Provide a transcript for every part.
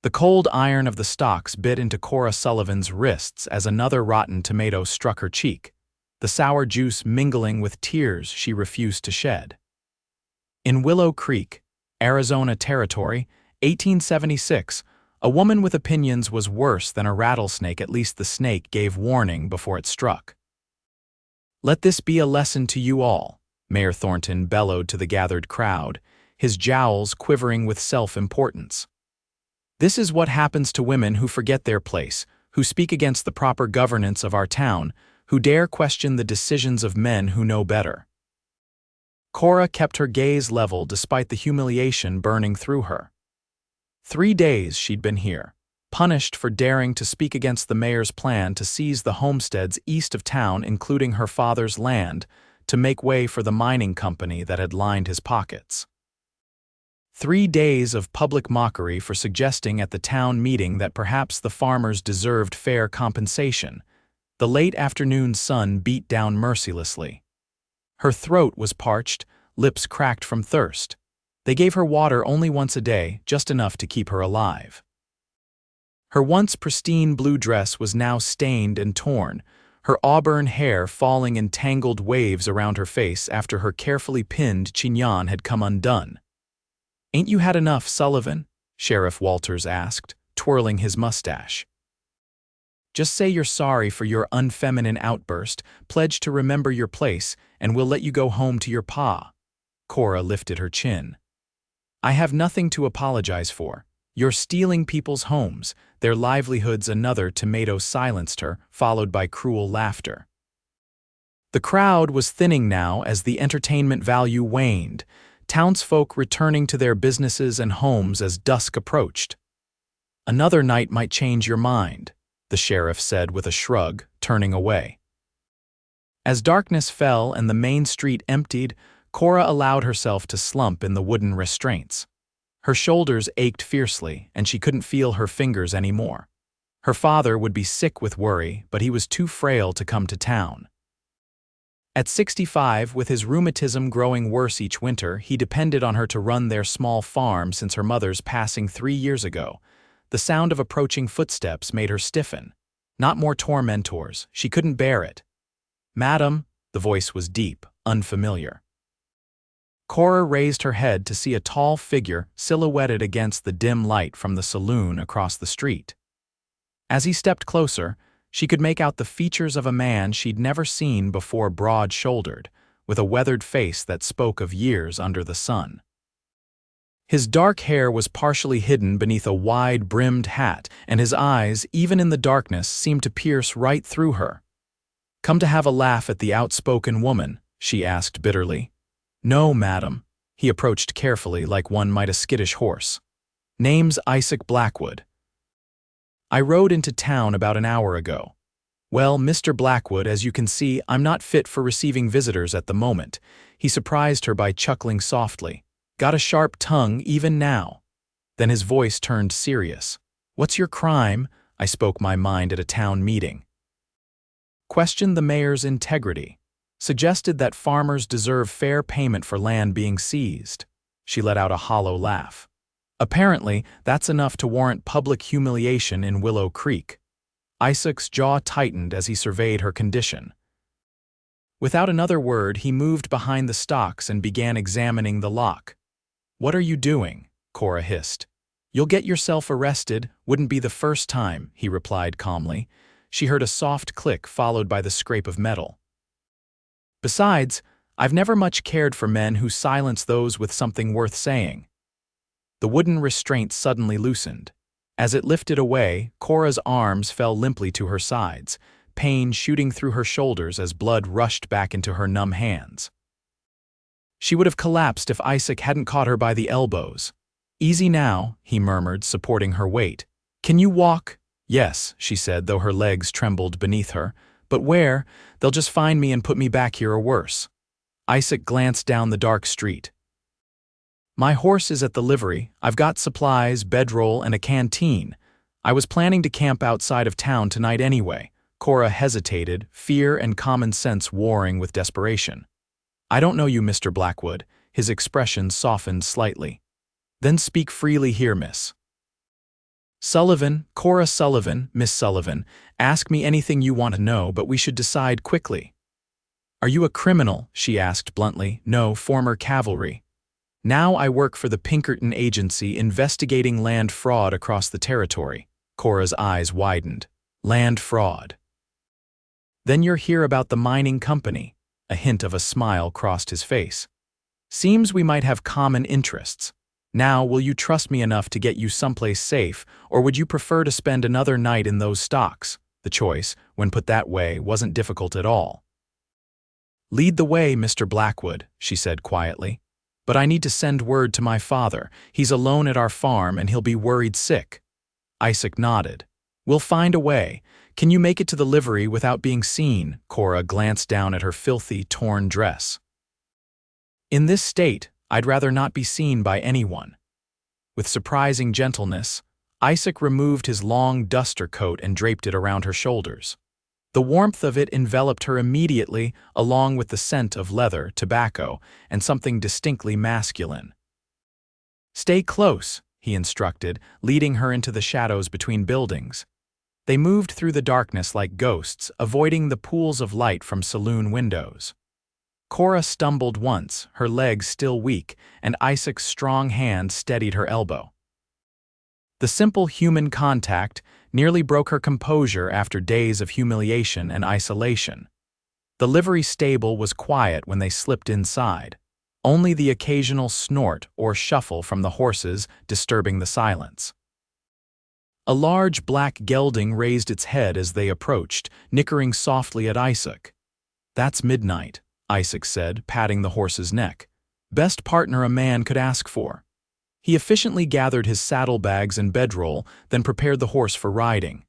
The cold iron of the stalks bit into Cora Sullivan's wrists as another rotten tomato struck her cheek, the sour juice mingling with tears she refused to shed. In Willow Creek, Arizona Territory, 1876, a woman with opinions was worse than a rattlesnake. At least the snake gave warning before it struck. "Let this be a lesson to you all," Mayor Thornton bellowed to the gathered crowd, his jowls quivering with self-importance. "This is what happens to women who forget their place, who speak against the proper governance of our town, who dare question the decisions of men who know better." Cora kept her gaze level despite the humiliation burning through her. 3 days she'd been here, punished for daring to speak against the mayor's plan to seize the homesteads east of town, including her father's land, to make way for the mining company that had lined his pockets. 3 days of public mockery for suggesting at the town meeting that perhaps the farmers deserved fair compensation. The late afternoon sun beat down mercilessly. Her throat was parched, lips cracked from thirst. They gave her water only once a day, just enough to keep her alive. Her once pristine blue dress was now stained and torn, her auburn hair falling in tangled waves around her face after her carefully pinned chignon had come undone. "Ain't you had enough, Sullivan?" Sheriff Walters asked, twirling his mustache. "Just say you're sorry for your unfeminine outburst, pledge to remember your place, and we'll let you go home to your pa." Cora lifted her chin. "I have nothing to apologize for. You're stealing people's homes, their livelihoods." Another tomato silenced her, followed by cruel laughter. The crowd was thinning now as the entertainment value waned, townsfolk returning to their businesses and homes as dusk approached. "Another night might change your mind," the sheriff said with a shrug, turning away. As darkness fell and the main street emptied, Cora allowed herself to slump in the wooden restraints. Her shoulders ached fiercely, and she couldn't feel her fingers anymore. Her father would be sick with worry, but he was too frail to come to town. At 65, with his rheumatism growing worse each winter, he depended on her to run their small farm since her mother's passing 3 years ago. The sound of approaching footsteps made her stiffen. Not more tormentors. She couldn't bear it. "Madam," the voice was deep, unfamiliar. Cora raised her head to see a tall figure silhouetted against the dim light from the saloon across the street. As he stepped closer, she could make out the features of a man she'd never seen before, broad-shouldered, with a weathered face that spoke of years under the sun. His dark hair was partially hidden beneath a wide-brimmed hat, and his eyes, even in the darkness, seemed to pierce right through her. "Come to have a laugh at the outspoken woman?" she asked bitterly. "No, madam." He approached carefully, like one might a skittish horse. "Name's Isaac Blackwood. I rode into town about an hour ago. Well, Mr. Blackwood, as you can see, I'm not fit for receiving visitors at the moment." He surprised her by chuckling softly. "Got a sharp tongue even now." Then his voice turned serious. "What's your crime?" "I spoke my mind at a town meeting. Questioned the mayor's integrity. Suggested that farmers deserve fair payment for land being seized." She let out a hollow laugh. "Apparently, that's enough to warrant public humiliation in Willow Creek." Isaac's jaw tightened as he surveyed her condition. Without another word, he moved behind the stalks and began examining the lock. "What are you doing?" Cora hissed. "You'll get yourself arrested. Wouldn't be the first time," he replied calmly. She heard a soft click followed by the scrape of metal. "Besides, I've never much cared for men who silence those with something worth saying." The wooden restraint suddenly loosened. As it lifted away, Cora's arms fell limply to her sides, pain shooting through her shoulders as blood rushed back into her numb hands. She would have collapsed if Isaac hadn't caught her by the elbows. "Easy now," he murmured, supporting her weight. "Can you walk?" "Yes," she said, though her legs trembled beneath her. "But where? They'll just find me and put me back here or worse." Isaac glanced down the dark street. "My horse is at the livery. I've got supplies, bedroll, and a canteen. I was planning to camp outside of town tonight anyway." Cora hesitated, fear and common sense warring with desperation. "I don't know you, Mr. Blackwood." His expression softened slightly. "Then speak freely here, miss." Sullivan, Cora Sullivan, Miss Sullivan, ask me anything you want to know, but we should decide quickly. Are you a criminal? She asked bluntly. No, former cavalry. Now I work for the Pinkerton agency investigating land fraud across the territory. Cora's eyes widened. Land fraud. Then you're here about the mining company. A hint of a smile crossed his face. Seems we might have common interests. Now, will you trust me enough to get you someplace safe, or would you prefer to spend another night in those stocks? The choice, when put that way, wasn't difficult at all. Lead the way, Mr. Blackwood, she said quietly. But I need to send word to my father. He's alone at our farm and he'll be worried sick. Isaac nodded. We'll find a way. Can you make it to the livery without being seen? Cora glanced down at her filthy, torn dress. In this state, I'd rather not be seen by anyone. With surprising gentleness, Isaac removed his long duster coat and draped it around her shoulders. The warmth of it enveloped her immediately, along with the scent of leather, tobacco, and something distinctly masculine. Stay close, he instructed, leading her into the shadows between buildings. They moved through the darkness like ghosts, avoiding the pools of light from saloon windows. Cora stumbled once, her legs still weak, and Isaac's strong hand steadied her elbow. The simple human contact nearly broke her composure after days of humiliation and isolation. The livery stable was quiet when they slipped inside, only the occasional snort or shuffle from the horses disturbing the silence. A large black gelding raised its head as they approached, nickering softly at Isaac. That's Midnight, Isaac said, patting the horse's neck. Best partner a man could ask for. He efficiently gathered his saddlebags and bedroll, then prepared the horse for riding.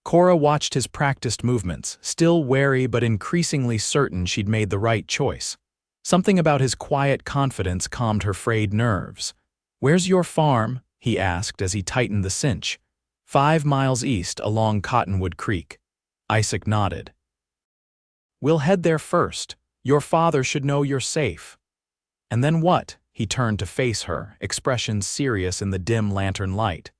Cora watched his practiced movements, still wary but increasingly certain she'd made the right choice. Something about his quiet confidence calmed her frayed nerves. Where's your farm? He asked as he tightened the cinch. 5 miles east along Cottonwood Creek. Isaac nodded. We'll head there first. Your father should know you're safe. And then what? He turned to face her, expression serious in the dim lantern light.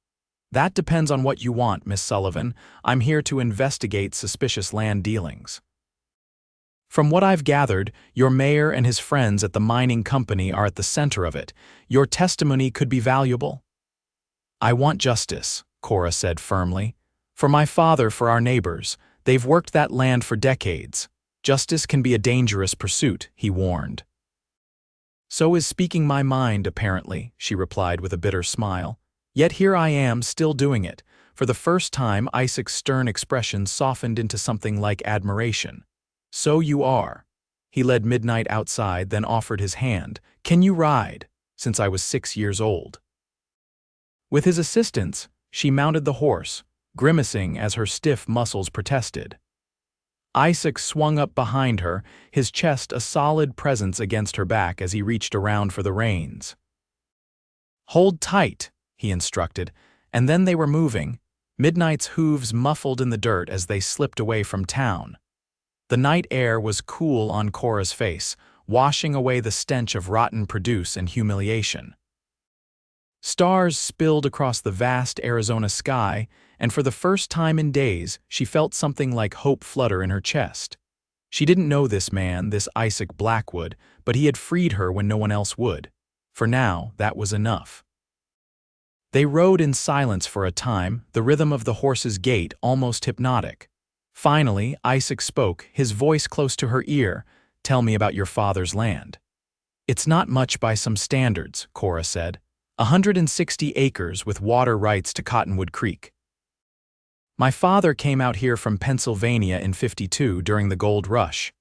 That depends on what you want, Miss Sullivan. I'm here to investigate suspicious land dealings. From what I've gathered, your mayor and his friends at the mining company are at the center of it. Your testimony could be valuable. I want justice, Cora said firmly. For my father, for our neighbors. They've worked that land for decades. Justice can be a dangerous pursuit, he warned. So is speaking my mind, apparently, she replied with a bitter smile. Yet here I am, still doing it. For the first time, Isaac's stern expression softened into something like admiration. So you are. He led Midnight outside, then offered his hand. Can you ride? Since I was 6 years old. With his assistance, she mounted the horse, grimacing as her stiff muscles protested. Isaac swung up behind her, his chest a solid presence against her back as he reached around for the reins. Hold tight, he instructed, and then they were moving, Midnight's hooves muffled in the dirt as they slipped away from town. The night air was cool on Cora's face, washing away the stench of rotten produce and humiliation. Stars spilled across the vast Arizona sky, and for the first time in days, she felt something like hope flutter in her chest. She didn't know this man, this Isaac Blackwood, but he had freed her when no one else would. For now, that was enough. They rode in silence for a time, the rhythm of the horse's gait almost hypnotic. Finally, Isaac spoke, his voice close to her ear. Tell me about your father's land. It's not much by some standards, Cora said. 160 acres with water rights to Cottonwood Creek. My father came out here from Pennsylvania in '52 during the gold rush.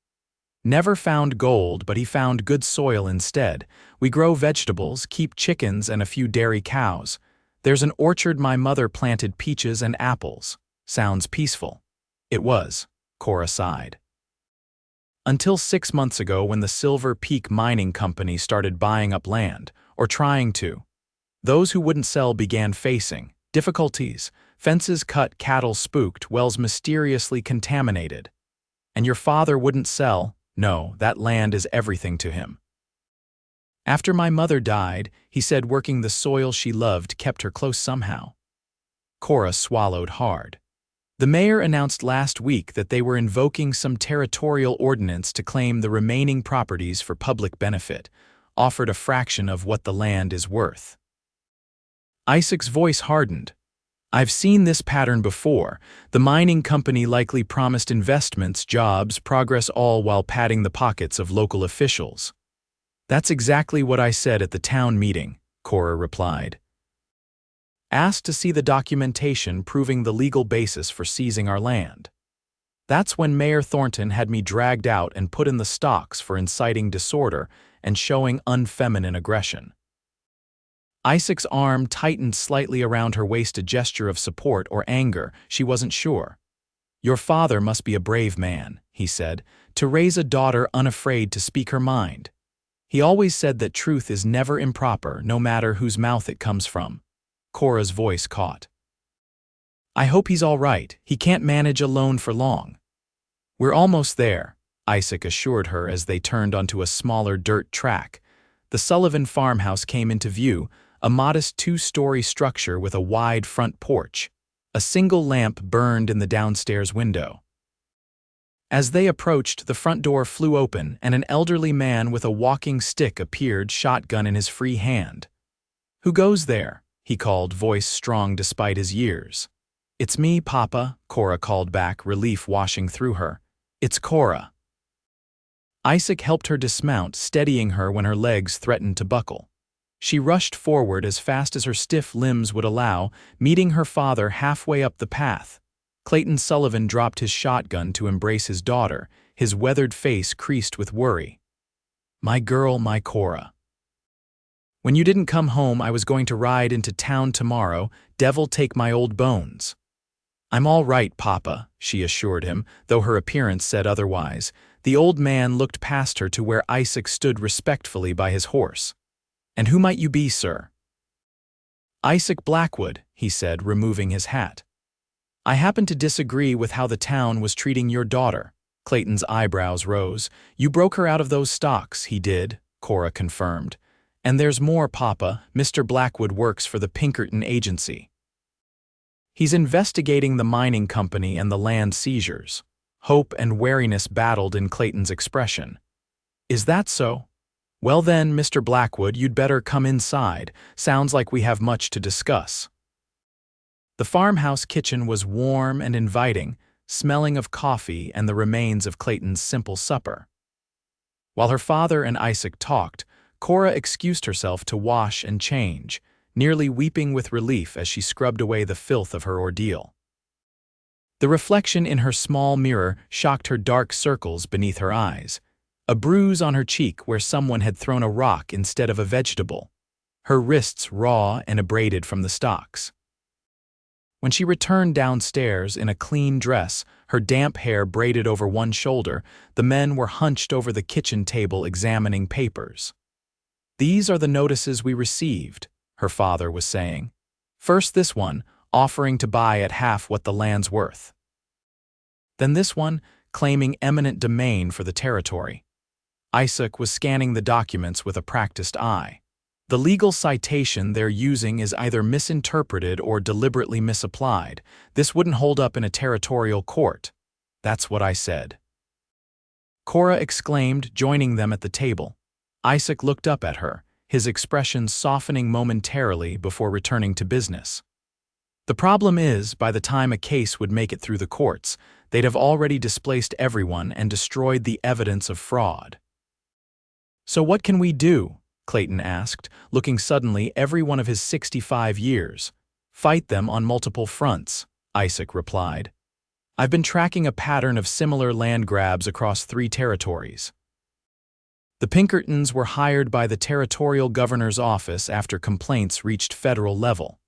Never found gold, but he found good soil instead. We grow vegetables, keep chickens and a few dairy cows. There's an orchard my mother planted peaches and apples. Sounds peaceful. It was, Cora sighed. Until 6 months ago when the Silver Peak Mining Company started buying up land, or trying to. Those who wouldn't sell began facing difficulties. Fences cut, cattle spooked, wells mysteriously contaminated. And your father wouldn't sell. No, that land is everything to him. After my mother died, he said working the soil she loved kept her close somehow. Cora swallowed hard. The mayor announced last week that they were invoking some territorial ordinance to claim the remaining properties for public benefit, offered a fraction of what the land is worth. Isaac's voice hardened. I've seen this pattern before. The mining company likely promised investments, jobs, progress, all while padding the pockets of local officials. That's exactly what I said at the town meeting, Cora replied. Asked to see the documentation proving the legal basis for seizing our land. That's when Mayor Thornton had me dragged out and put in the stocks for inciting disorder and showing unfeminine aggression. Isaac's arm tightened slightly around her waist, a gesture of support or anger, she wasn't sure. Your father must be a brave man, he said, to raise a daughter unafraid to speak her mind. He always said that truth is never improper, no matter whose mouth it comes from. Cora's voice caught. I hope he's all right. He can't manage alone for long. We're almost there, Isaac assured her as they turned onto a smaller dirt track. The Sullivan farmhouse came into view, a modest two-story structure with a wide front porch. A single lamp burned in the downstairs window. As they approached, the front door flew open and an elderly man with a walking stick appeared, shotgun in his free hand. Who goes there? He called, voice strong despite his years. It's me, Papa, Cora called back, relief washing through her. It's Cora. Isaac helped her dismount, steadying her when her legs threatened to buckle. She rushed forward as fast as her stiff limbs would allow, meeting her father halfway up the path. Clayton Sullivan dropped his shotgun to embrace his daughter, his weathered face creased with worry. My girl, my Cora. When you didn't come home, I was going to ride into town tomorrow, devil take my old bones. I'm all right, Papa, she assured him, though her appearance said otherwise. The old man looked past her to where Isaac stood respectfully by his horse. And who might you be, sir? Isaac Blackwood, he said, removing his hat. I happen to disagree with how the town was treating your daughter. Clayton's eyebrows rose. You broke her out of those stocks, he did, Cora confirmed. And there's more, Papa. Mr. Blackwood works for the Pinkerton agency. He's investigating the mining company and the land seizures. Hope and wariness battled in Clayton's expression. Is that so? Well then, Mr. Blackwood, you'd better come inside. Sounds like we have much to discuss. The farmhouse kitchen was warm and inviting, smelling of coffee and the remains of Clayton's simple supper. While her father and Isaac talked, Cora excused herself to wash and change, nearly weeping with relief as she scrubbed away the filth of her ordeal. The reflection in her small mirror shocked her dark circles beneath her eyes, a bruise on her cheek where someone had thrown a rock instead of a vegetable, her wrists raw and abraded from the stocks. When she returned downstairs in a clean dress, her damp hair braided over one shoulder, the men were hunched over the kitchen table examining papers. These are the notices we received, her father was saying. First this one, offering to buy at half what the land's worth. Then this one, claiming eminent domain for the territory. Isaac was scanning the documents with a practiced eye. The legal citation they're using is either misinterpreted or deliberately misapplied. This wouldn't hold up in a territorial court. That's what I said. Cora exclaimed, joining them at the table. Isaac looked up at her, his expression softening momentarily before returning to business. The problem is, by the time a case would make it through the courts, they'd have already displaced everyone and destroyed the evidence of fraud. So what can we do? Clayton asked, looking suddenly every one of his 65 years. Fight them on multiple fronts, Isaac replied. I've been tracking a pattern of similar land grabs across 3 territories. The Pinkertons were hired by the territorial governor's office after complaints reached federal level.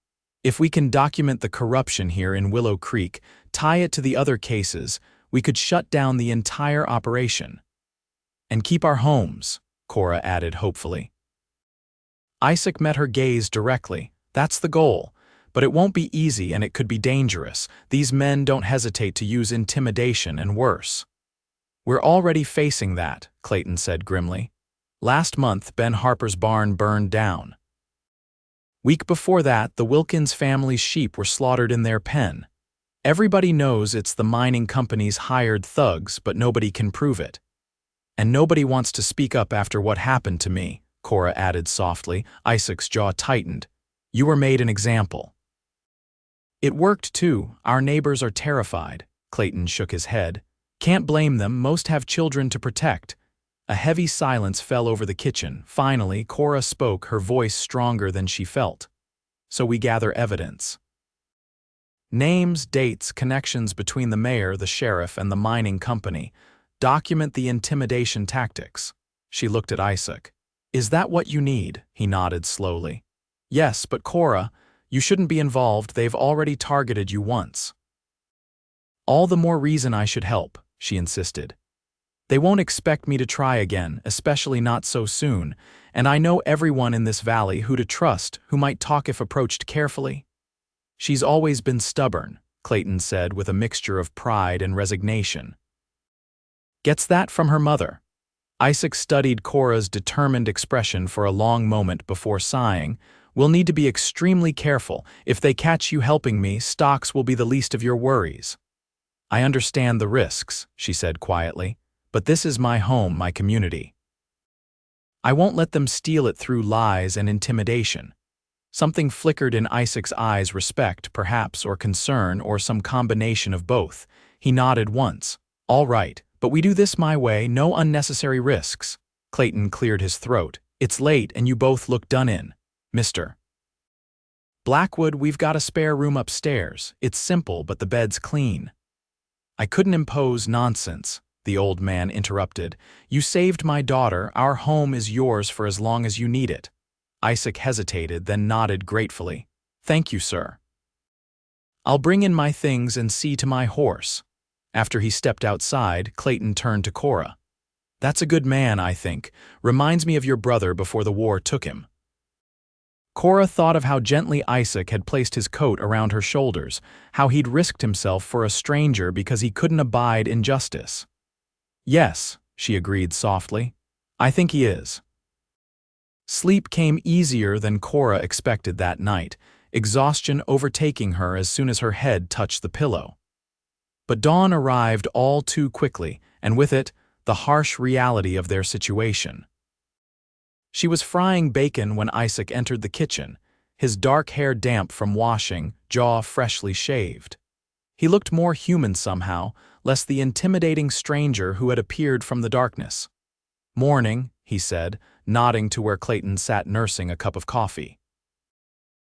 If we can document the corruption here in Willow Creek, tie it to the other cases, we could shut down the entire operation. And keep our homes, Cora added hopefully. Isaac met her gaze directly. That's the goal. But it won't be easy and it could be dangerous. These men don't hesitate to use intimidation and worse. We're already facing that, Clayton said grimly. Last month, Ben Harper's barn burned down. Week before that, the Wilkins family's sheep were slaughtered in their pen. Everybody knows it's the mining company's hired thugs, but nobody can prove it. And nobody wants to speak up after what happened to me, Cora added softly. Isaac's jaw tightened. You were made an example. It worked too. Our neighbors are terrified. Clayton shook his head. Can't blame them, most have children to protect. A heavy silence fell over the kitchen. Finally, Cora spoke, her voice stronger than she felt. So we gather evidence. Names, dates, connections between the mayor, the sheriff, and the mining company. Document the intimidation tactics. She looked at Isaac. Is that what you need? He nodded slowly. Yes, but Cora, you shouldn't be involved. They've already targeted you once. All the more reason I should help, she insisted. They won't expect me to try again, especially not so soon, and I know everyone in this valley who to trust, who might talk if approached carefully. She's always been stubborn, Clayton said with a mixture of pride and resignation. Gets that from her mother. Isaac studied Cora's determined expression for a long moment before sighing. We'll need to be extremely careful. If they catch you helping me, stocks will be the least of your worries. I understand the risks, she said quietly. But this is my home, my community. I won't let them steal it through lies and intimidation. Something flickered in Isaac's eyes, respect, perhaps, or concern, or some combination of both. He nodded once. All right, but we do this my way, no unnecessary risks. Clayton cleared his throat. It's late and you both look done in. Mr. Blackwood, we've got a spare room upstairs. It's simple, but the bed's clean. I couldn't impose nonsense. The old man interrupted. You saved my daughter. Our home is yours for as long as you need it. Isaac hesitated, then nodded gratefully. Thank you, sir. I'll bring in my things and see to my horse. After he stepped outside, Clayton turned to Cora. That's a good man, I think. Reminds me of your brother before the war took him. Cora thought of how gently Isaac had placed his coat around her shoulders, how he'd risked himself for a stranger because he couldn't abide injustice. Yes, she agreed softly. I think he is. Sleep came easier than Cora expected that night, exhaustion overtaking her as soon as her head touched the pillow. But dawn arrived all too quickly, and with it, the harsh reality of their situation. She was frying bacon when Isaac entered the kitchen, his dark hair damp from washing, jaw freshly shaved. He looked more human somehow, less the intimidating stranger who had appeared from the darkness. Morning, he said, nodding to where Clayton sat nursing a cup of coffee.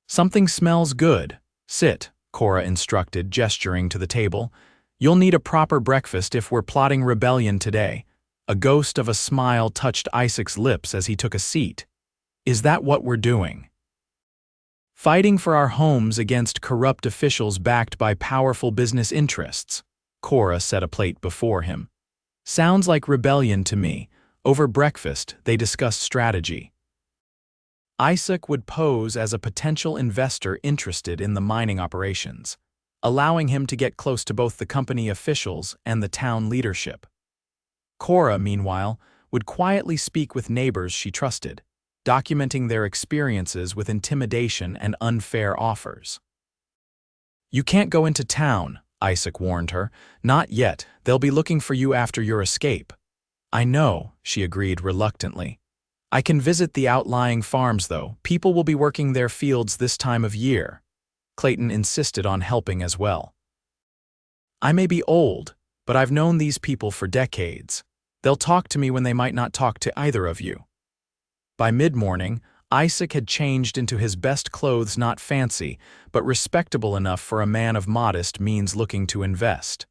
Something smells good. Sit, Cora instructed, gesturing to the table. You'll need a proper breakfast if we're plotting rebellion today. A ghost of a smile touched Isaac's lips as he took a seat. Is that what we're doing? Fighting for our homes against corrupt officials backed by powerful business interests. Cora set a plate before him. Sounds like rebellion to me. Over breakfast, they discussed strategy. Isaac would pose as a potential investor interested in the mining operations, allowing him to get close to both the company officials and the town leadership. Cora, meanwhile, would quietly speak with neighbors she trusted, documenting their experiences with intimidation and unfair offers. You can't go into town, Isaac warned her. Not yet. They'll be looking for you after your escape. I know, she agreed reluctantly. I can visit the outlying farms, though. People will be working their fields this time of year. Clayton insisted on helping as well. I may be old, but I've known these people for decades. They'll talk to me when they might not talk to either of you. By mid-morning, Isaac had changed into his best clothes, not fancy, but respectable enough for a man of modest means looking to invest.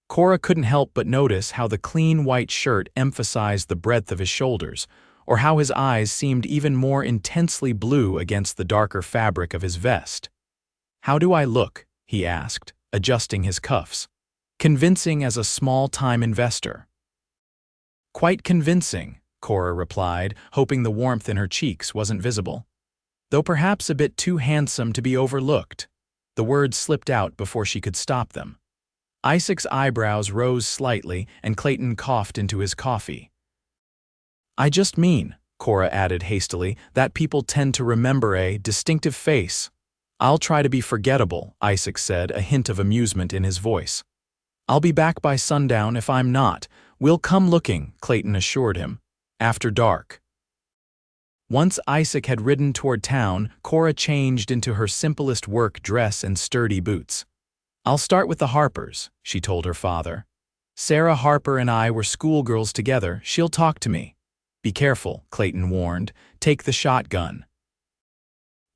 Cora couldn't help but notice how the clean white shirt emphasized the breadth of his shoulders, or how his eyes seemed even more intensely blue against the darker fabric of his vest. How do I look? He asked, adjusting his cuffs. Convincing as a small-time investor. Quite convincing, Cora replied, hoping the warmth in her cheeks wasn't visible. Though perhaps a bit too handsome to be overlooked. The words slipped out before she could stop them. Isaac's eyebrows rose slightly, and Clayton coughed into his coffee. I just mean, Cora added hastily, that people tend to remember a distinctive face. I'll try to be forgettable, Isaac said, a hint of amusement in his voice. I'll be back by sundown if I'm not. We'll come looking, Clayton assured him. After dark. Once Isaac had ridden toward town, Cora changed into her simplest work dress and sturdy boots. I'll start with the Harpers, she told her father. Sarah Harper and I were schoolgirls together. She'll talk to me. Be careful, Clayton warned. Take the shotgun.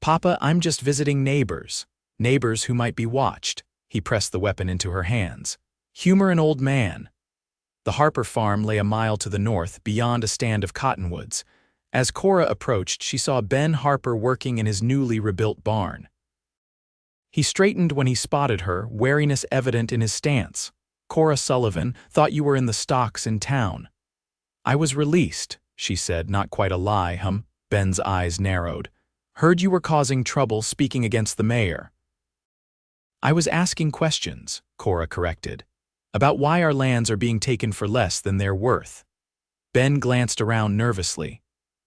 Papa, I'm just visiting neighbors. Neighbors who might be watched. He pressed the weapon into her hands. Humor an old man. The Harper farm lay a mile to the north, beyond a stand of cottonwoods. As Cora approached, she saw Ben Harper working in his newly rebuilt barn. He straightened when he spotted her, wariness evident in his stance. Cora Sullivan, thought you were in the stocks in town. I was released, she said, not quite a lie, Ben's eyes narrowed. Heard you were causing trouble speaking against the mayor. I was asking questions, Cora corrected, about why our lands are being taken for less than they're worth. Ben glanced around nervously.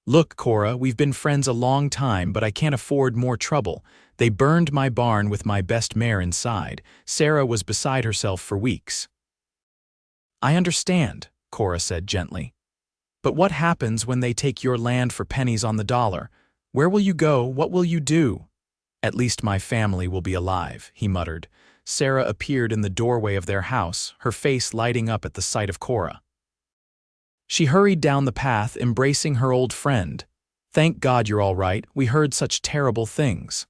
Look, Cora, we've been friends a long time, but I can't afford more trouble. They burned my barn with my best mare inside. Sarah was beside herself for weeks. I understand, Cora said gently. But what happens when they take your land for pennies on the dollar? Where will you go? What will you do? At least my family will be alive, he muttered. Sarah appeared in the doorway of their house, her face lighting up at the sight of Cora. She hurried down the path, embracing her old friend. Thank God you're all right. We heard such terrible things.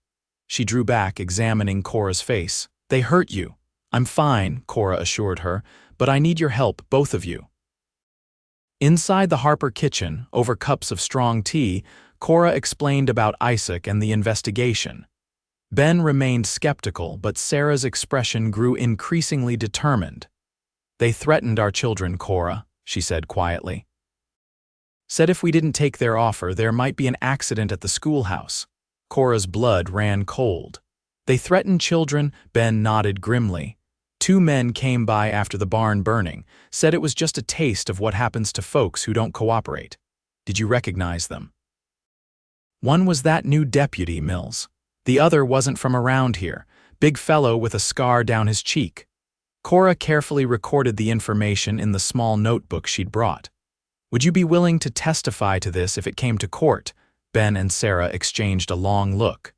She drew back, examining Cora's face. They hurt you. I'm fine, Cora assured her, but I need your help, both of you. Inside the Harper kitchen, over cups of strong tea, Cora explained about Isaac and the investigation. Ben remained skeptical, but Sarah's expression grew increasingly determined. They threatened our children, Cora, she said quietly. Said if we didn't take their offer, there might be an accident at the schoolhouse. Cora's blood ran cold. They threatened children, Ben nodded grimly. 2 men came by after the barn burning, said it was just a taste of what happens to folks who don't cooperate. Did you recognize them? One was that new deputy, Mills. The other wasn't from around here, big fellow with a scar down his cheek. Cora carefully recorded the information in the small notebook she'd brought. Would you be willing to testify to this if it came to court? Ben and Sarah exchanged a long look.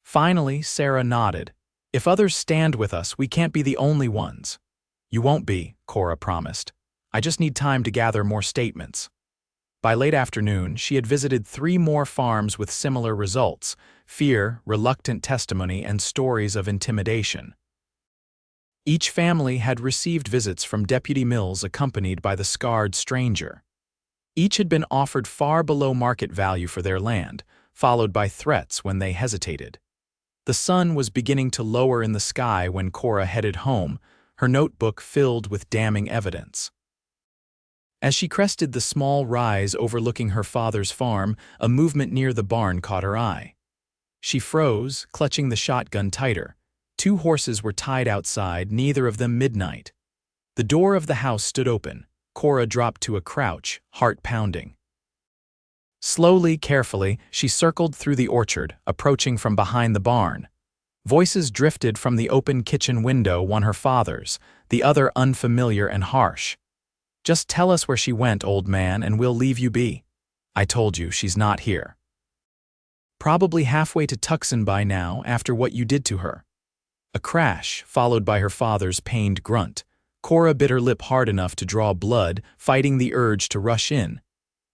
Finally, Sarah nodded. If others stand with us, we can't be the only ones. You won't be, Cora promised. I just need time to gather more statements. By late afternoon, she had visited 3 more farms with similar results: fear, reluctant testimony, and stories of intimidation. Each family had received visits from Deputy Mills accompanied by the scarred stranger. Each had been offered far below market value for their land, followed by threats when they hesitated. The sun was beginning to lower in the sky when Cora headed home, her notebook filled with damning evidence. As she crested the small rise overlooking her father's farm, a movement near the barn caught her eye. She froze, clutching the shotgun tighter. 2 horses were tied outside, neither of them midnight. The door of the house stood open. Cora dropped to a crouch, heart pounding. Slowly, carefully, she circled through the orchard, approaching from behind the barn. Voices drifted from the open kitchen window, one her father's, the other unfamiliar and harsh. Just tell us where she went, old man, and we'll leave you be. I told you, she's not here. Probably halfway to Tucson by now, after what you did to her. A crash, followed by her father's pained grunt. Cora bit her lip hard enough to draw blood, fighting the urge to rush in.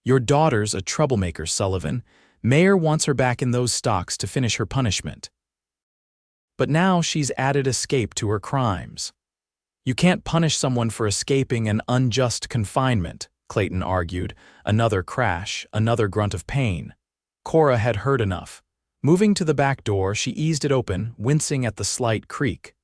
Your daughter's a troublemaker, Sullivan. Mayor wants her back in those stocks to finish her punishment. But now she's added escape to her crimes. You can't punish someone for escaping an unjust confinement, Clayton argued. Another crash, another grunt of pain. Cora had heard enough. Moving to the back door, she eased it open, wincing at the slight creak.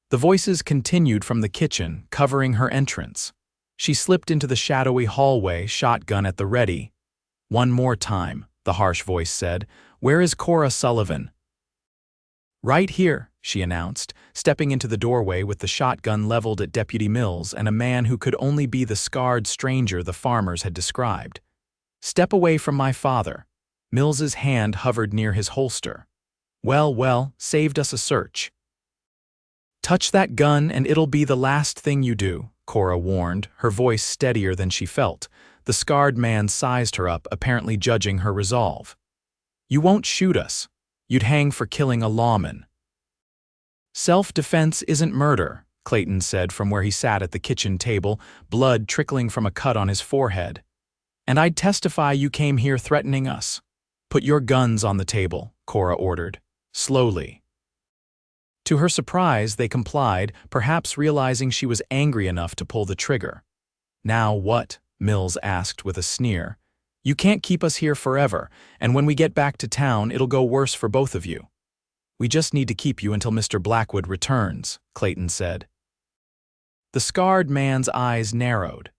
The voices continued from the kitchen, covering her entrance. She slipped into the shadowy hallway, shotgun at the ready. One more time, the harsh voice said. Where is Cora Sullivan? Right here, she announced, stepping into the doorway with the shotgun leveled at Deputy Mills and a man who could only be the scarred stranger the farmers had described. Step away from my father. Mills's hand hovered near his holster. Well, well, saved us a search. Touch that gun and it'll be the last thing you do, Cora warned, her voice steadier than she felt. The scarred man sized her up, apparently judging her resolve. You won't shoot us. You'd hang for killing a lawman. Self-defense isn't murder, Clayton said from where he sat at the kitchen table, blood trickling from a cut on his forehead. And I'd testify you came here threatening us. Put your guns on the table, Cora ordered, slowly. To her surprise, they complied, perhaps realizing she was angry enough to pull the trigger. Now what? Mills asked with a sneer. You can't keep us here forever, and when we get back to town, it'll go worse for both of you. We just need to keep you until Mr. Blackwood returns, Clayton said. The scarred man's eyes narrowed.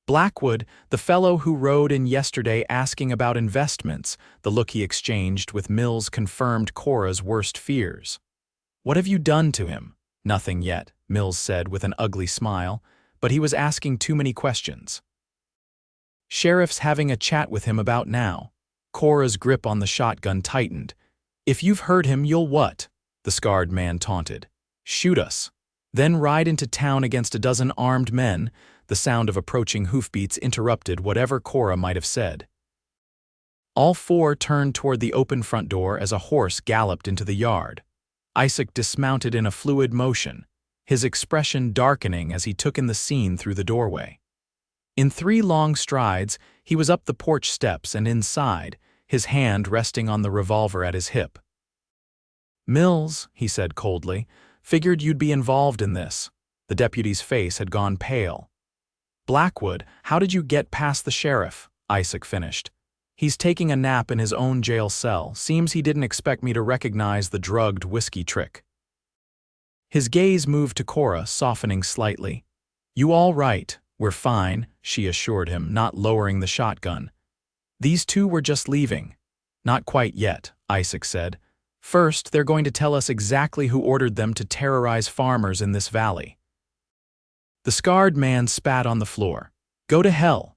Blackwood, the fellow who rode in yesterday asking about investments, the look he exchanged with Mills confirmed Cora's worst fears. What have you done to him? Nothing yet, Mills said with an ugly smile, but he was asking too many questions. Sheriff's having a chat with him about now. Cora's grip on the shotgun tightened. If you've heard him, you'll what? The scarred man taunted. Shoot us. Then ride into town against a dozen armed men. The sound of approaching hoofbeats interrupted whatever Cora might have said. All four turned toward the open front door as a horse galloped into the yard. Isaac dismounted in a fluid motion, his expression darkening as he took in the scene through the doorway. In 3 long strides, he was up the porch steps and inside, his hand resting on the revolver at his hip. Mills, he said coldly, figured you'd be involved in this. The deputy's face had gone pale. Blackwood, how did you get past the sheriff? Isaac finished. He's taking a nap in his own jail cell. Seems he didn't expect me to recognize the drugged whiskey trick. His gaze moved to Cora, softening slightly. You all right? We're fine, she assured him, not lowering the shotgun. These two were just leaving. Not quite yet, Isaac said. First, they're going to tell us exactly who ordered them to terrorize farmers in this valley. The scarred man spat on the floor. Go to hell.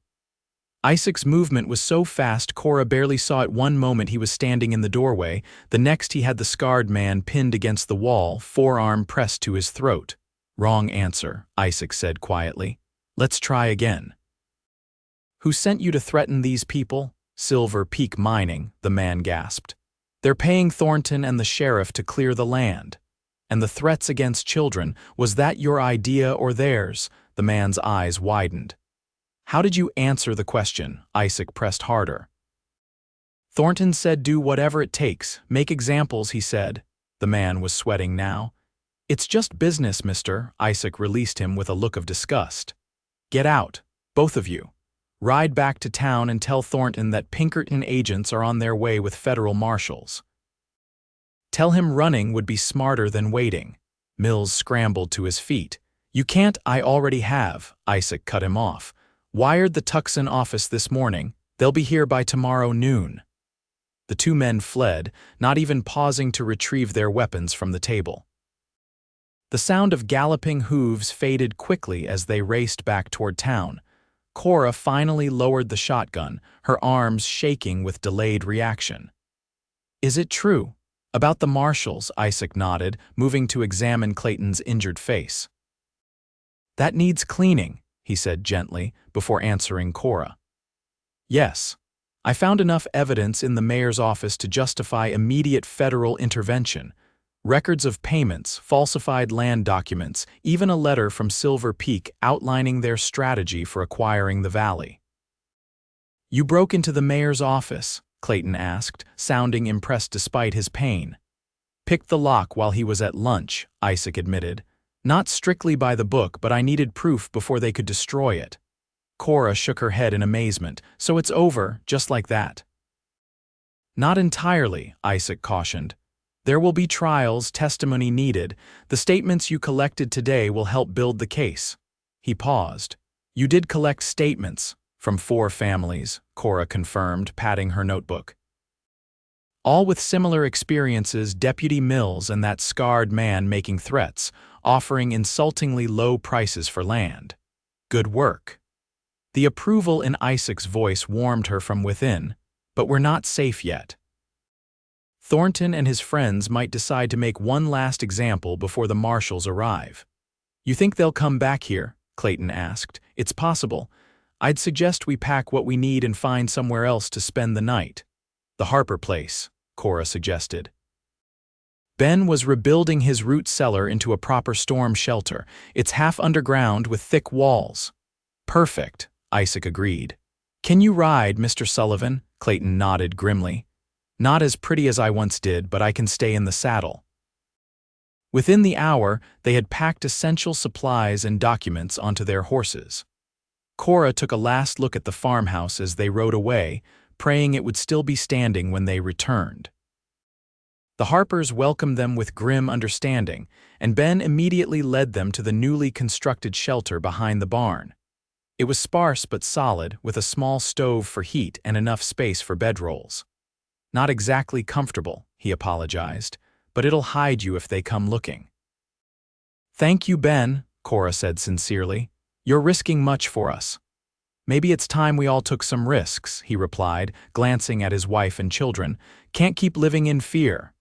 Isaac's movement was so fast Cora barely saw at one moment he was standing in the doorway, the next he had the scarred man pinned against the wall, forearm pressed to his throat. Wrong answer, Isaac said quietly. Let's try again. Who sent you to threaten these people? Silver Peak Mining, the man gasped. They're paying Thornton and the sheriff to clear the land. And the threats against children, was that your idea or theirs? The man's eyes widened. How did you answer the question? Isaac pressed harder. Thornton said do whatever it takes, make examples, he said. The man was sweating now. It's just business, mister, Isaac released him with a look of disgust. Get out, both of you. Ride back to town and tell Thornton that Pinkerton agents are on their way with federal marshals. Tell him running would be smarter than waiting. Mills scrambled to his feet. You can't, I already have, Isaac cut him off. Wired the Tucson office this morning. They'll be here by tomorrow noon. The two men fled, not even pausing to retrieve their weapons from the table. The sound of galloping hooves faded quickly as they raced back toward town. Cora finally lowered the shotgun, her arms shaking with delayed reaction. Is it true? About the marshals, Isaac nodded, moving to examine Clayton's injured face. That needs cleaning, he said gently, before answering Cora. Yes. I found enough evidence in the mayor's office to justify immediate federal intervention. Records of payments, falsified land documents, even a letter from Silver Peak outlining their strategy for acquiring the valley. You broke into the mayor's office, Clayton asked, sounding impressed despite his pain. Picked the lock while he was at lunch, Isaac admitted. Not strictly by the book, but I needed proof before they could destroy it. Cora shook her head in amazement. So it's over, just like that? Not entirely, Isaac cautioned. There will be trials, testimony needed. The statements you collected today will help build the case. He paused. You did collect statements from 4 families, Cora confirmed, patting her notebook. All with similar experiences, Deputy Mills and that scarred man making threats, offering insultingly low prices for land. Good work. The approval in Isaac's voice warmed her from within, but we're not safe yet. Thornton and his friends might decide to make one last example before the marshals arrive. You think they'll come back here? Clayton asked. It's possible. I'd suggest we pack what we need and find somewhere else to spend the night. The Harper place, Cora suggested. Ben was rebuilding his root cellar into a proper storm shelter. It's half underground with thick walls. Perfect, Isaac agreed. Can you ride, Mr. Sullivan? Clayton nodded grimly. Not as pretty as I once did, but I can stay in the saddle. Within the hour, they had packed essential supplies and documents onto their horses. Cora took a last look at the farmhouse as they rode away, praying it would still be standing when they returned. The Harpers welcomed them with grim understanding, and Ben immediately led them to the newly constructed shelter behind the barn. It was sparse but solid, with a small stove for heat and enough space for bedrolls. Not exactly comfortable, he apologized, but it'll hide you if they come looking. Thank you, Ben, Cora said sincerely. You're risking much for us. Maybe it's time we all took some risks, he replied, glancing at his wife and children. Can't keep living in fear.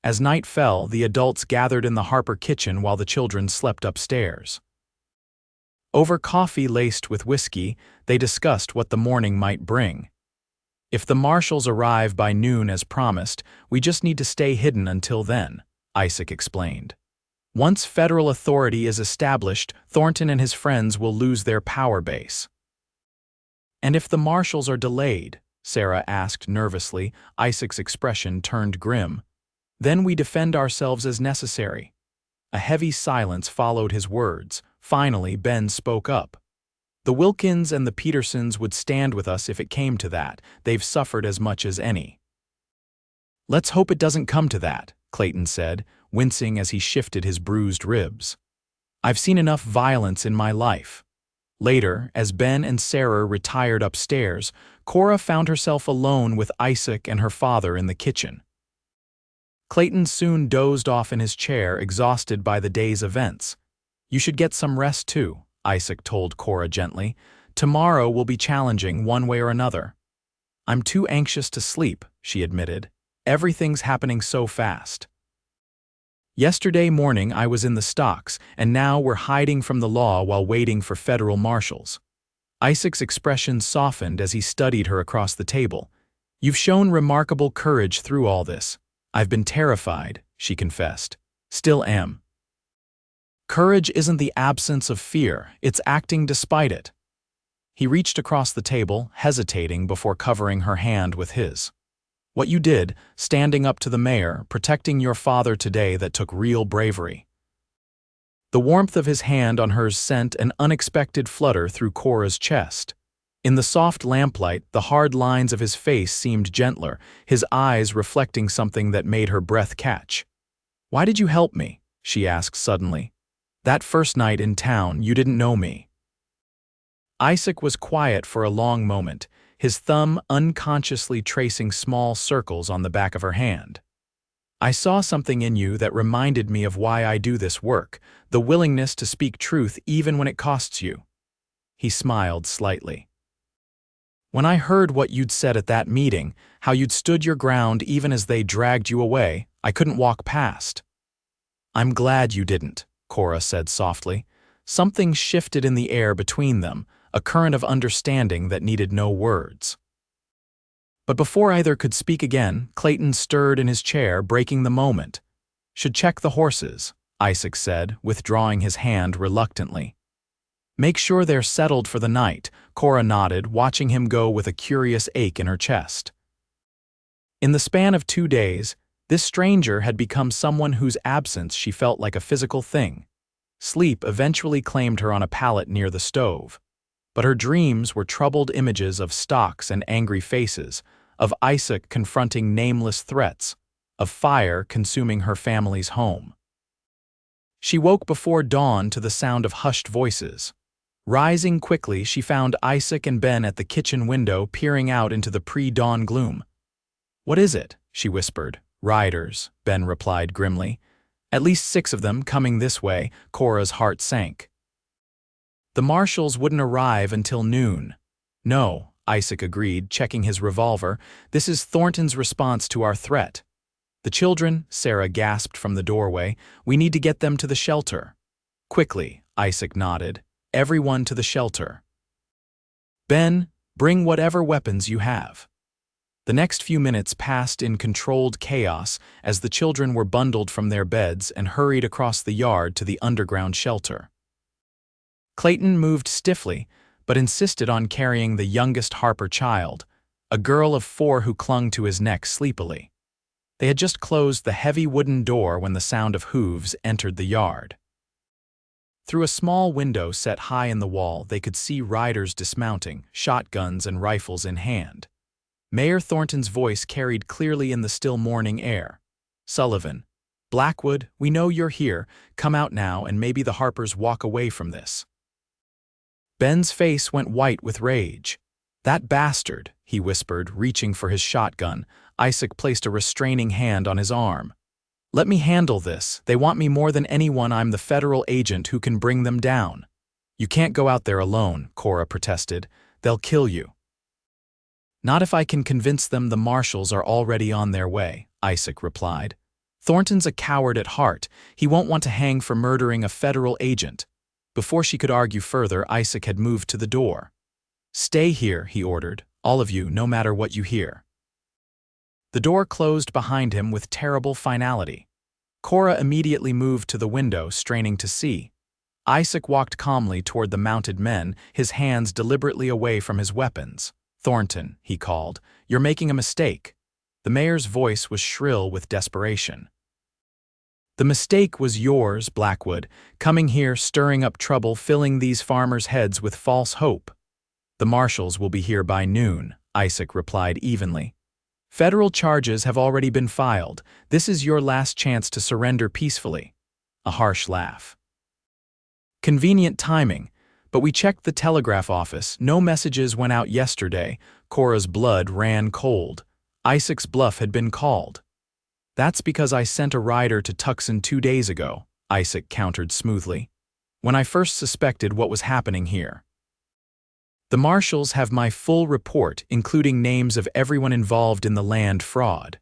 As night fell, the adults gathered in the Harper kitchen while the children slept upstairs. Over coffee laced with whiskey, they discussed what the morning might bring. If the marshals arrive by noon as promised, we just need to stay hidden until then, Isaac explained. Once federal authority is established, Thornton and his friends will lose their power base. And if the marshals are delayed, Sarah asked nervously, Isaac's expression turned grim. Then we defend ourselves as necessary. A heavy silence followed his words. Finally, Ben spoke up. The Wilkins and the Petersons would stand with us if it came to that. They've suffered as much as any. Let's hope it doesn't come to that, Clayton said, wincing as he shifted his bruised ribs. I've seen enough violence in my life. Later, as Ben and Sarah retired upstairs, Cora found herself alone with Isaac and her father in the kitchen. Clayton soon dozed off in his chair, exhausted by the day's events. You should get some rest too, Isaac told Cora gently. Tomorrow will be challenging one way or another. I'm too anxious to sleep, she admitted. Everything's happening so fast. Yesterday morning I was in the stocks, and now we're hiding from the law while waiting for federal marshals. Isaac's expression softened as he studied her across the table. You've shown remarkable courage through all this. I've been terrified, she confessed. Still am. Courage isn't the absence of fear, it's acting despite it. He reached across the table, hesitating before covering her hand with his. What you did, standing up to the mayor, protecting your father today, that took real bravery. The warmth of his hand on hers sent an unexpected flutter through Cora's chest. In the soft lamplight, the hard lines of his face seemed gentler, his eyes reflecting something that made her breath catch. Why did you help me? She asked suddenly. That first night in town, you didn't know me. Isaac was quiet for a long moment, his thumb unconsciously tracing small circles on the back of her hand. I saw something in you that reminded me of why I do this work, the willingness to speak truth even when it costs you. He smiled slightly. When I heard what you'd said at that meeting, how you'd stood your ground even as they dragged you away, I couldn't walk past. I'm glad you didn't, Cora said softly. Something shifted in the air between them, a current of understanding that needed no words. But before either could speak again, Clayton stirred in his chair, breaking the moment. Should check the horses, Isaac said, withdrawing his hand reluctantly. Make sure they're settled for the night, Cora nodded, watching him go with a curious ache in her chest. In the span of 2 days, this stranger had become someone whose absence she felt like a physical thing. Sleep eventually claimed her on a pallet near the stove. But her dreams were troubled images of stocks and angry faces, of Isaac confronting nameless threats, of fire consuming her family's home. She woke before dawn to the sound of hushed voices. Rising quickly, she found Isaac and Ben at the kitchen window peering out into the pre-dawn gloom. What is it? She whispered. Riders, Ben replied grimly. At least 6 of them coming this way. Cora's heart sank. The marshals wouldn't arrive until noon. No, Isaac agreed, checking his revolver. This is Thornton's response to our threat. The children, Sarah gasped from the doorway. We need to get them to the shelter. Quickly, Isaac nodded. Everyone to the shelter. Ben, bring whatever weapons you have. The next few minutes passed in controlled chaos as the children were bundled from their beds and hurried across the yard to the underground shelter. Clayton moved stiffly, but insisted on carrying the youngest Harper child, a girl of 4 who clung to his neck sleepily. They had just closed the heavy wooden door when the sound of hooves entered the yard. Through a small window set high in the wall, they could see riders dismounting, shotguns and rifles in hand. Mayor Thornton's voice carried clearly in the still morning air. Sullivan, Blackwood, we know you're here. Come out now and maybe the Harpers walk away from this. Ben's face went white with rage. That bastard, he whispered, reaching for his shotgun. Isaac placed a restraining hand on his arm. Let me handle this. They want me more than anyone. I'm the federal agent who can bring them down. You can't go out there alone, Cora protested. They'll kill you. Not if I can convince them the marshals are already on their way, Isaac replied. Thornton's a coward at heart. He won't want to hang for murdering a federal agent. Before she could argue further, Isaac had moved to the door. Stay here, he ordered, all of you, no matter what you hear. The door closed behind him with terrible finality. Cora immediately moved to the window, straining to see. Isaac walked calmly toward the mounted men, his hands deliberately away from his weapons. Thornton, he called, you're making a mistake. The mayor's voice was shrill with desperation. The mistake was yours, Blackwood, coming here, stirring up trouble, filling these farmers' heads with false hope. The marshals will be here by noon, Isaac replied evenly. Federal charges have already been filed. This is your last chance to surrender peacefully. A harsh laugh. Convenient timing, but we checked the telegraph office. No messages went out yesterday. Cora's blood ran cold. Isaac's bluff had been called. That's because I sent a rider to Tucson 2 days ago, Isaac countered smoothly, when I first suspected what was happening here. The marshals have my full report, including names of everyone involved in the land fraud.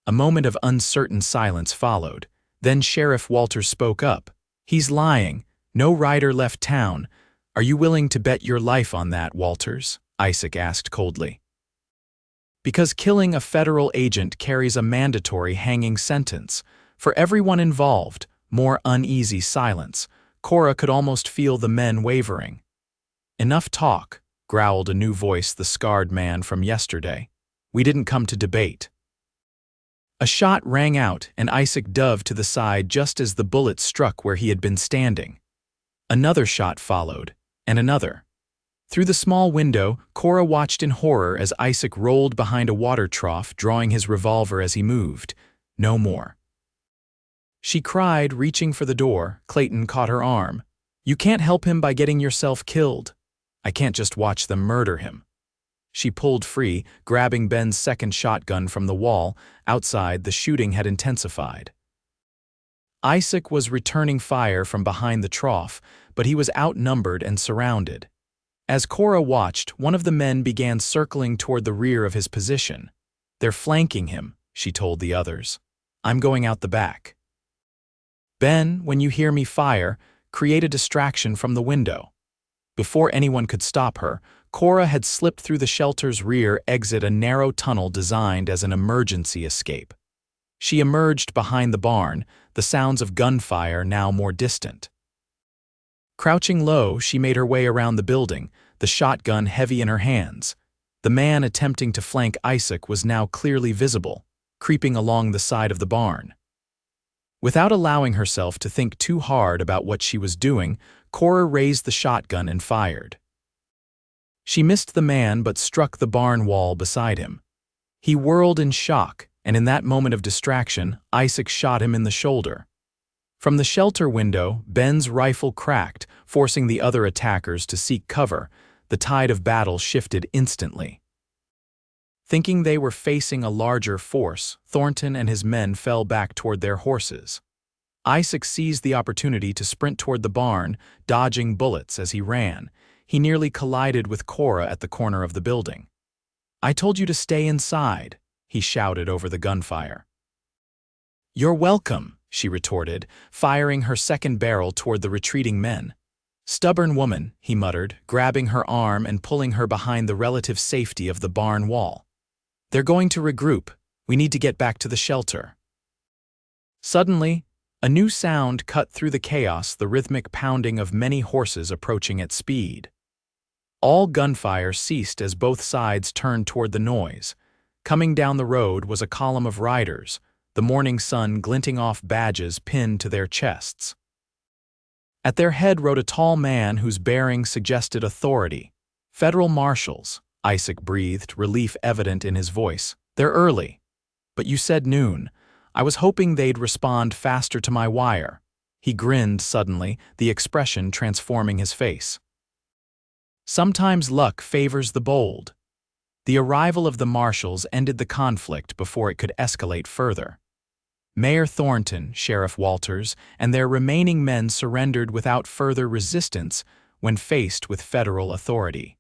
A moment of uncertain silence followed. Then Sheriff Walters spoke up. He's lying. No rider left town. Are you willing to bet your life on that, Walters? Isaac asked coldly. Because killing a federal agent carries a mandatory hanging sentence. For everyone involved, more uneasy silence. Cora could almost feel the men wavering. Enough talk, growled a new voice, the scarred man from yesterday. We didn't come to debate. A shot rang out, and Isaac dove to the side just as the bullet struck where he had been standing. Another shot followed, and another. Through the small window, Cora watched in horror as Isaac rolled behind a water trough, drawing his revolver as he moved. No more. She cried, reaching for the door. Clayton caught her arm. You can't help him by getting yourself killed. I can't just watch them murder him. She pulled free, grabbing Ben's second shotgun from the wall. Outside, the shooting had intensified. Isaac was returning fire from behind the trough, but he was outnumbered and surrounded. As Cora watched, one of the men began circling toward the rear of his position. They're flanking him, she told the others. I'm going out the back. Ben, when you hear me fire, create a distraction from the window. Before anyone could stop her, Cora had slipped through the shelter's rear exit, a narrow tunnel designed as an emergency escape. She emerged behind the barn, the sounds of gunfire now more distant. Crouching low, she made her way around the building, the shotgun heavy in her hands. The man attempting to flank Isaac was now clearly visible, creeping along the side of the barn. Without allowing herself to think too hard about what she was doing, Cora raised the shotgun and fired. She missed the man but struck the barn wall beside him. He whirled in shock, and in that moment of distraction, Isaac shot him in the shoulder. From the shelter window, Ben's rifle cracked, forcing the other attackers to seek cover. The tide of battle shifted instantly. Thinking they were facing a larger force, Thornton and his men fell back toward their horses. Isaac seized the opportunity to sprint toward the barn, dodging bullets as he ran. He nearly collided with Cora at the corner of the building. "I told you to stay inside," he shouted over the gunfire. "You're welcome," she retorted, firing her second barrel toward the retreating men. "Stubborn woman," he muttered, grabbing her arm and pulling her behind the relative safety of the barn wall. "They're going to regroup. We need to get back to the shelter." Suddenly, a new sound cut through the chaos, the rhythmic pounding of many horses approaching at speed. All gunfire ceased as both sides turned toward the noise. Coming down the road was a column of riders, the morning sun glinting off badges pinned to their chests. At their head rode a tall man whose bearing suggested authority. "Federal marshals," Isaac breathed, relief evident in his voice. "They're early. But you said noon. I was hoping they'd respond faster to my wire." He grinned suddenly, the expression transforming his face. Sometimes luck favors the bold. The arrival of the marshals ended the conflict before it could escalate further. Mayor Thornton, Sheriff Walters, and their remaining men surrendered without further resistance when faced with federal authority.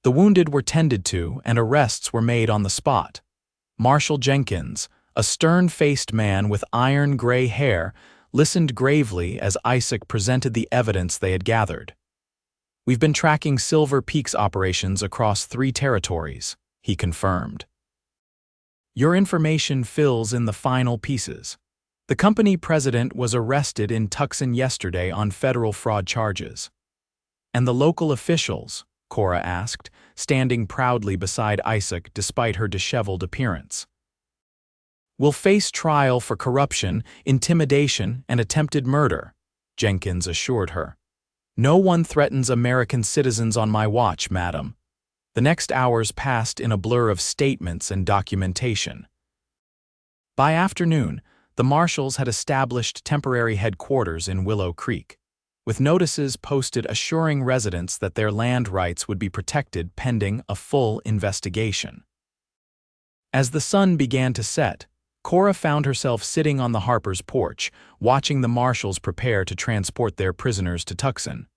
The wounded were tended to and arrests were made on the spot. Marshal Jenkins, a stern-faced man with iron-gray hair, listened gravely as Isaac presented the evidence they had gathered. "We've been tracking Silver Peak's operations across 3 territories," he confirmed. "Your information fills in the final pieces. The company president was arrested in Tucson yesterday on federal fraud charges." "And the local officials?" Cora asked, standing proudly beside Isaac despite her disheveled appearance. "Will face trial for corruption, intimidation, and attempted murder," Jenkins assured her. "No one threatens American citizens on my watch, madam." The next hours passed in a blur of statements and documentation. By afternoon, the marshals had established temporary headquarters in Willow Creek, with notices posted assuring residents that their land rights would be protected pending a full investigation. As the sun began to set, Cora found herself sitting on the Harper's porch, watching the marshals prepare to transport their prisoners to Tucson.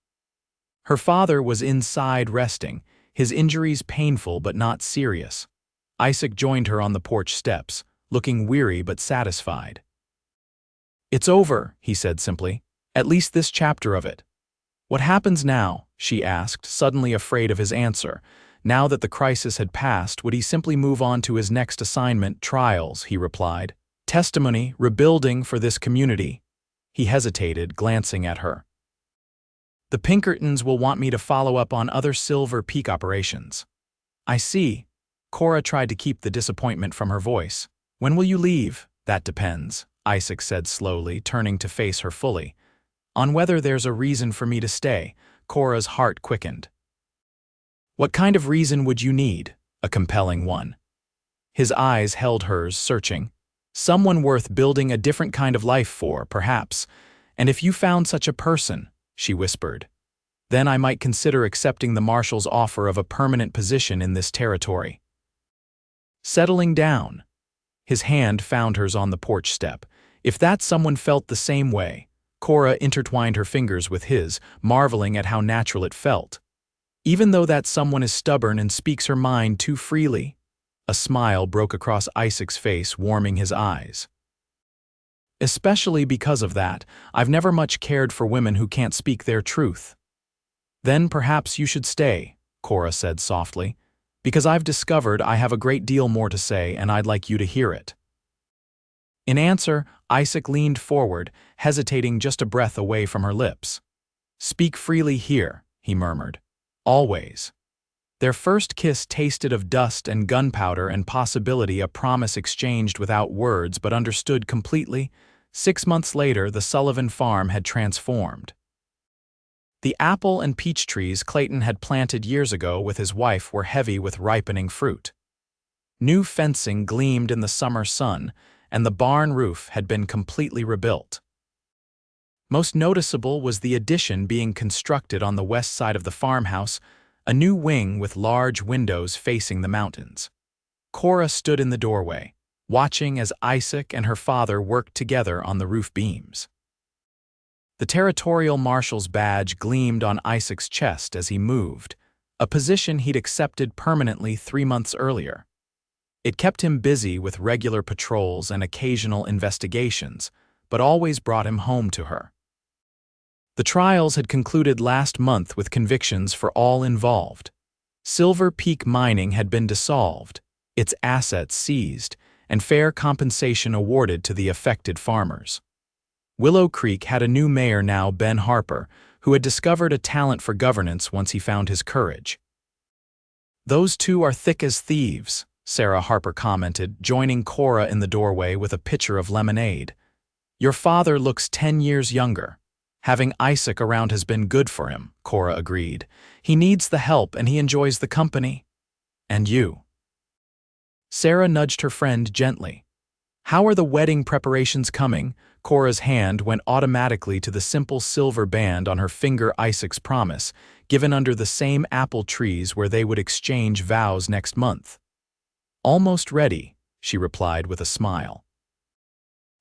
Her father was inside resting, his injuries painful but not serious. Isaac joined her on the porch steps, looking weary but satisfied. "It's over," he said simply. "At least this chapter of it." "What happens now?" she asked, suddenly afraid of his answer. Now that the crisis had passed, would he simply move on to his next assignment, trials, he replied. "Testimony, rebuilding for this community." He hesitated, glancing at her. "The Pinkertons will want me to follow up on other Silver Peak operations." "I see." Cora tried to keep the disappointment from her voice. "When will you leave?" "That depends," Isaac said slowly, turning to face her fully. "On whether there's a reason for me to stay." Cora's heart quickened. "What kind of reason would you need?" "A compelling one." His eyes held hers, searching. "Someone worth building a different kind of life for, perhaps. And if you found such a person," she whispered, "then I might consider accepting the marshal's offer of a permanent position in this territory." Settling down. His hand found hers on the porch step. If that someone felt the same way, Cora intertwined her fingers with his, marveling at how natural it felt. Even though that someone is stubborn and speaks her mind too freely. A smile broke across Isaac's face, warming his eyes. "Especially because of that, I've never much cared for women who can't speak their truth." "Then perhaps you should stay," Cora said softly, "because I've discovered I have a great deal more to say and I'd like you to hear it." In answer, Isaac leaned forward, hesitating just a breath away from her lips. "Speak freely here," he murmured. "Always." Their first kiss tasted of dust and gunpowder and possibility, a promise exchanged without words but understood completely. 6 months later, the Sullivan farm had transformed. The apple and peach trees Clayton had planted years ago with his wife were heavy with ripening fruit. New fencing gleamed in the summer sun, and the barn roof had been completely rebuilt. Most noticeable was the addition being constructed on the west side of the farmhouse, a new wing with large windows facing the mountains. Cora stood in the doorway. watching as Isaac and her father worked together on the roof beams. The territorial marshal's badge gleamed on Isaac's chest as he moved, a position he'd accepted permanently 3 months earlier. It kept him busy with regular patrols and occasional investigations, but always brought him home to her. The trials had concluded last month with convictions for all involved. Silver Peak Mining had been dissolved, its assets seized, and fair compensation awarded to the affected farmers. Willow Creek had a new mayor now, Ben Harper, who had discovered a talent for governance once he found his courage. "Those two are thick as thieves," Sarah Harper commented, joining Cora in the doorway with a pitcher of lemonade. "Your father looks 10 years younger. Having Isaac around has been good for him," Cora agreed. "He needs the help and he enjoys the company. And you." Sarah nudged her friend gently. "How are the wedding preparations coming?" Cora's hand went automatically to the simple silver band on her finger, Isaac's promise, given under the same apple trees where they would exchange vows next month. "Almost ready," she replied with a smile.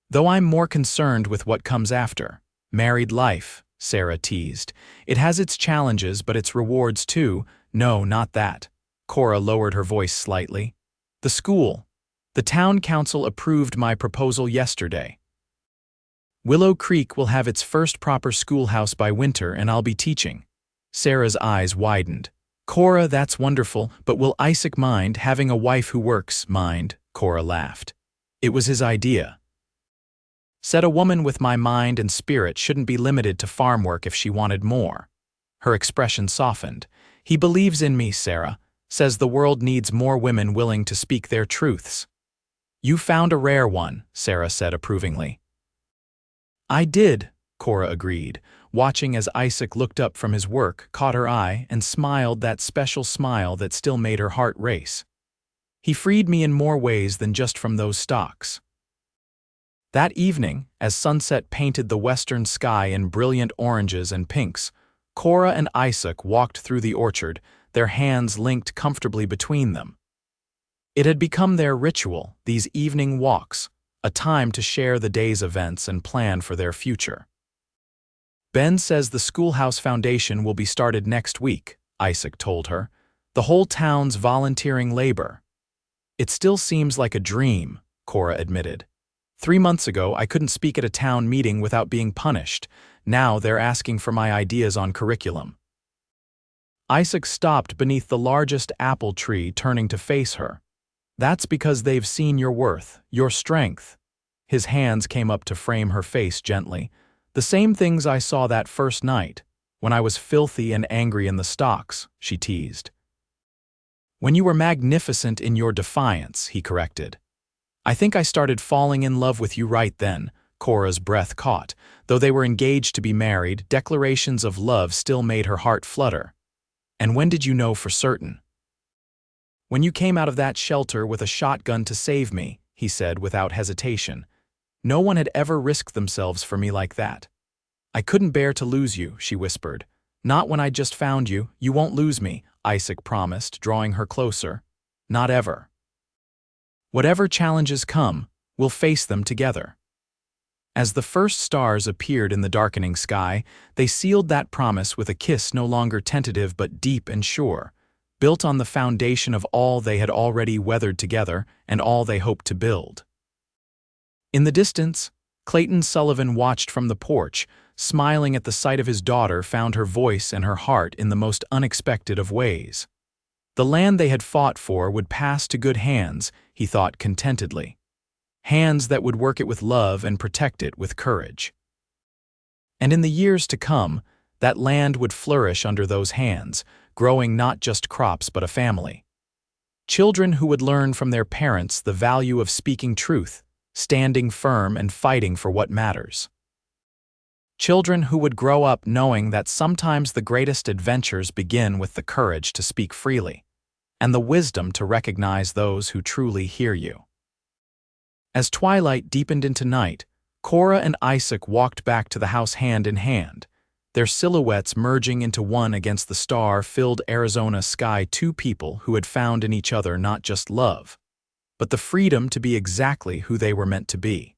"Though I'm more concerned with what comes after. Married life," Sarah teased. "It has its challenges, but its rewards too." "No, not that." Cora lowered her voice slightly. "The school. The town council approved my proposal yesterday. Willow Creek will have its first proper schoolhouse by winter, and I'll be teaching." Sarah's eyes widened. "Cora, that's wonderful, but will Isaac mind having a wife who works?" "Mind," Cora laughed. "It was his idea. Said a woman with my mind and spirit shouldn't be limited to farm work if she wanted more." Her expression softened. "He believes in me, Sarah. Says the world needs more women willing to speak their truths." "You found a rare one," Sarah said approvingly. "I did," Cora agreed, watching as Isaac looked up from his work, caught her eye, and smiled that special smile that still made her heart race. "He freed me in more ways than just from those stocks." That evening, as sunset painted the western sky in brilliant oranges and pinks, Cora and Isaac walked through the orchard, their hands linked comfortably between them. It had become their ritual, these evening walks, a time to share the day's events and plan for their future. "Ben says the schoolhouse foundation will be started next week," Isaac told her. "The whole town's volunteering labor." "It still seems like a dream," Cora admitted. 3 months ago, I couldn't speak at a town meeting without being punished. Now they're asking for my ideas on curriculum." Isaac stopped beneath the largest apple tree, turning to face her. "That's because they've seen your worth, your strength." His hands came up to frame her face gently. "The same things I saw that first night, when I was filthy and angry in the stocks," she teased. "When you were magnificent in your defiance," he corrected. "I think I started falling in love with you right then." Cora's breath caught. Though they were engaged to be married, declarations of love still made her heart flutter. "And when did you know for certain?" "When you came out of that shelter with a shotgun to save me," he said without hesitation. "No one had ever risked themselves for me like that." "I couldn't bear to lose you," she whispered. "Not when I just found you. You won't lose me," Isaac promised, drawing her closer. "Not ever. Whatever challenges come, we'll face them together." As the first stars appeared in the darkening sky, they sealed that promise with a kiss no longer tentative but deep and sure, built on the foundation of all they had already weathered together and all they hoped to build. In the distance, Clayton Sullivan watched from the porch, smiling at the sight of his daughter, found her voice and her heart in the most unexpected of ways. The land they had fought for would pass to good hands, he thought contentedly. Hands that would work it with love and protect it with courage. And in the years to come, that land would flourish under those hands, growing not just crops but a family. Children who would learn from their parents the value of speaking truth, standing firm and fighting for what matters. Children who would grow up knowing that sometimes the greatest adventures begin with the courage to speak freely, and the wisdom to recognize those who truly hear you. As twilight deepened into night, Cora and Isaac walked back to the house hand in hand, their silhouettes merging into one against the star-filled Arizona sky, two people who had found in each other not just love, but the freedom to be exactly who they were meant to be.